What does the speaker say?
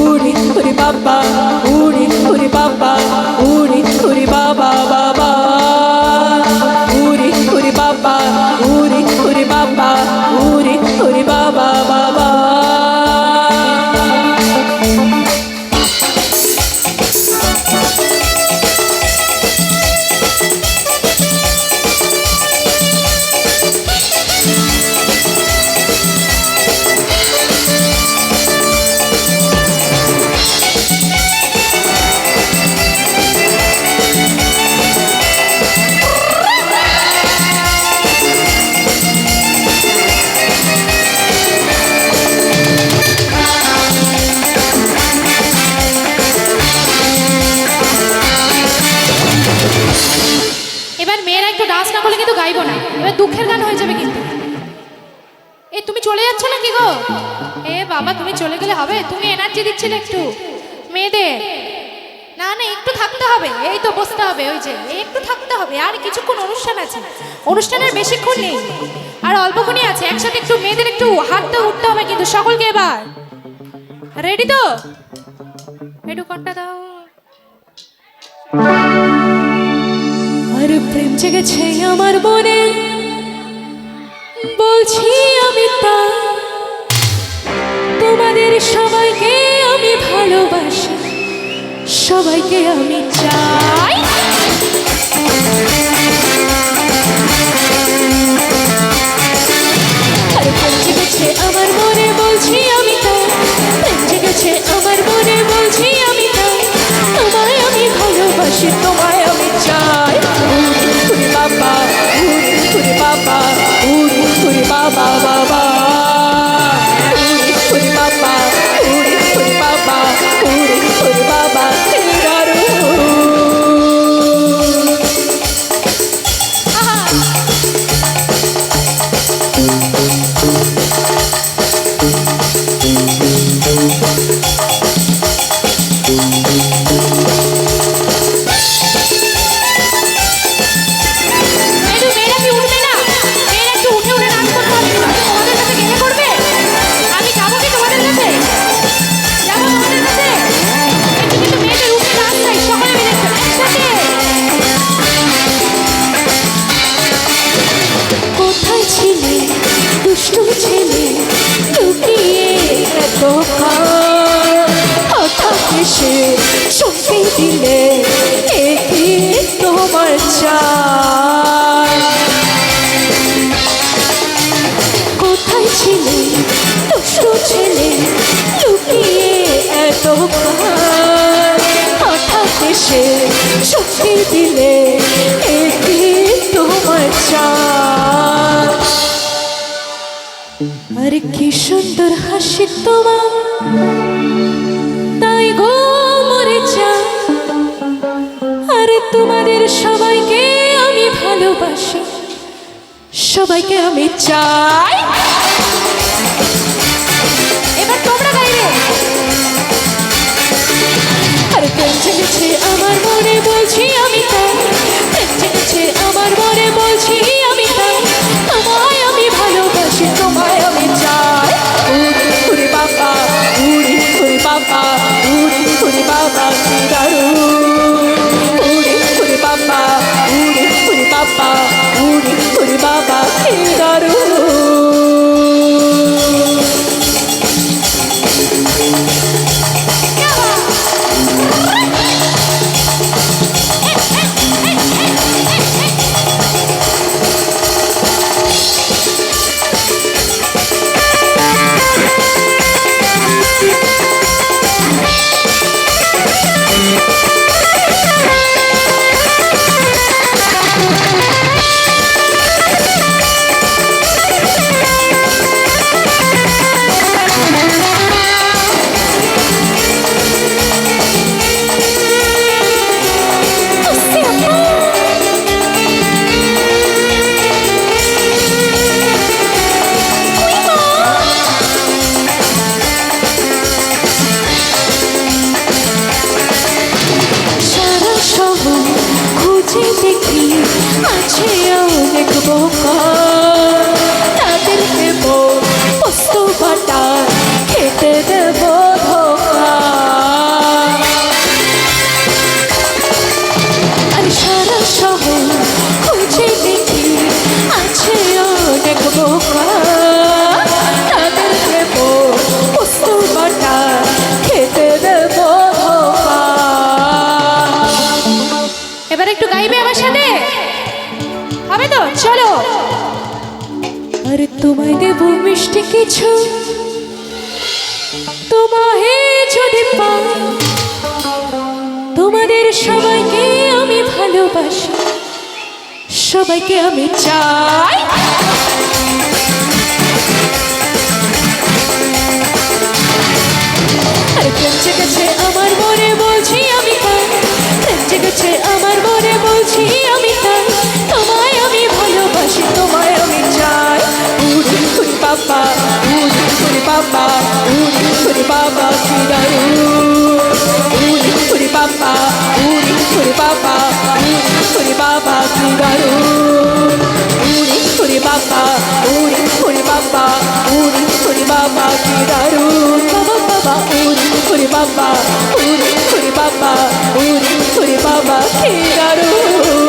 উড়ি উড়ি বাবা, উড়ি উড়ি বাবা, উড়ি উড়ি বাবা বাবা, উড়ি উড়ি বাবা, উড়ি উড়ি বাবা, উড়ি উড়ি বাবা বাবা। এবার মেয়েরা একটু ডান্স না করলে কিন্তু গাইবো না, এবার দুঃখের গান হয়ে যাবে কিন্তু। এ তুমি চলে যাচ্ছ না কি গো? এ বাবা তুমি চলে গেলে হবে? তুমি এনার্জি দিচ্ছিলে একটু মেয়েদের। না না একটু থাকতে হবে, এই তো বসতে হবে, ওই যে একটু থাকতে হবে। আর কিছুক্ষণ অনুষ্ঠান আছে, অনুষ্ঠানের বেশিক্ষণ নেই, আর অল্পক্ষণই আছে। একসাথে একটু মেয়েদের একটু হাঁটতে উঠতে হবে কিন্তু সকলকে। এবার রেডি তো? একটু কণ্ঠটা দাও। আর প্রেম জেগেছে আমার মনে, বলছি আমি তা, তোমাদের সবাইকে আমি ভালোবাসি, সবাইকে আমি চাই। আর প্রেম জেগেছে আমার মনে, বলছি আমি তা, প্রেম জেগেছে আমার মনে, বলছি আমি তা, তোমায় আমি ভালোবাসি, তোমায় আমি চাই। উড়ি উড়ি বাবা, উড়ি উড়ি বাবা, উড়ি উড়ি বাবা বাবা, উড়ি উড়ি বাবা, উড়ি উড়ি বাবা, উড়ি উড়ি বাবা দারু। মেয়েরা কি উঠবে না? মেয়েরা একটু উঠে উঠে ডান্স করতে হবে। তোমাদের কাছে গেলে করবে? আমি যাবো কি তোমাদের কাছে? যাবো তোমাদের কাছে? একটু কিন্তু মেয়েদের উঠে ডান্স চাই, সকলে মিলে একসাথে। কোথায় ছিলে দুষ্টু ছেলে, লুকিয়ে এতক্ষণ, কথা এসে শুনতে দিলে, এটি তোমার চাই। কোথায় ছিলে দুষ্টু ছেলে, লুকিয়ে এতক্ষণ, কথা এসে শুনতে দিলে, এটি তোমার চাই। আর কি সুন্দর হাসি তোমার, তাই গো মরে যাই। আর তোমাদের সবাইকে আমি ভালোবাসি, সবাইকে আমি চাই। এবার তোমরা গাইবে। আর প্রেম জেগেছে আমার মনে, বলছি আমি তাই, প্রেম জেগেছে আমার মনে, বলছি আমি তাই, তোমায় আমি ভালোবাসি, তোমায় আমি চাই। উড়ি উড়ি বাবা, উড়ি উড়ি বাবা, উড়ি উড়ি বাবা দারু। উড়ি উড়ি বাবা, উড়ি উড়ি বাবা, উড়ি উড়ি বাবা দারু। বাটা খেতে দেব ধোকা। আর সারা শহর খুঁজে দেখি আছে অনেক বোকা, তাদের দেব পোস্ত বাটা খেতে দেব ধোকা। এবার একটু গাইবে আমার সাথে, হবে তো? চলো। আর তোমায় দেব মিষ্টি কিছু, তোমায় যদি পাই, তোমাদের সবাইকে আমি ভালোবাসি, সবাইকে আমি চাই। আর প্রেম জেগেছে আমার মনে বলছি আমি তাই, প্রেম জেগেছে আমার মনে বলছি আমি তাই, তোমায় আমি ভালোবাসি, তোমায় আমি চাই। উড়ি উড়ি বাবা, উড়ি উড়ি বাবা, উড়ি উড়ি বাবা কি দারুণ। উড়ি উড়ি বাবা, উড়ি উড়ি বাবা, উড়ি উড়ি বাবা কি দারুণ। উড়ি উড়ি বাবা, উড়ি উড়ি বাবা, উড়ি উড়ি বাবা কি দারুণ। বাবা বাবা উড়ি উড়ি বাবা, উড়ি উড়ি বাবা, উড়ি উড়ি বাবা কি দারুণ।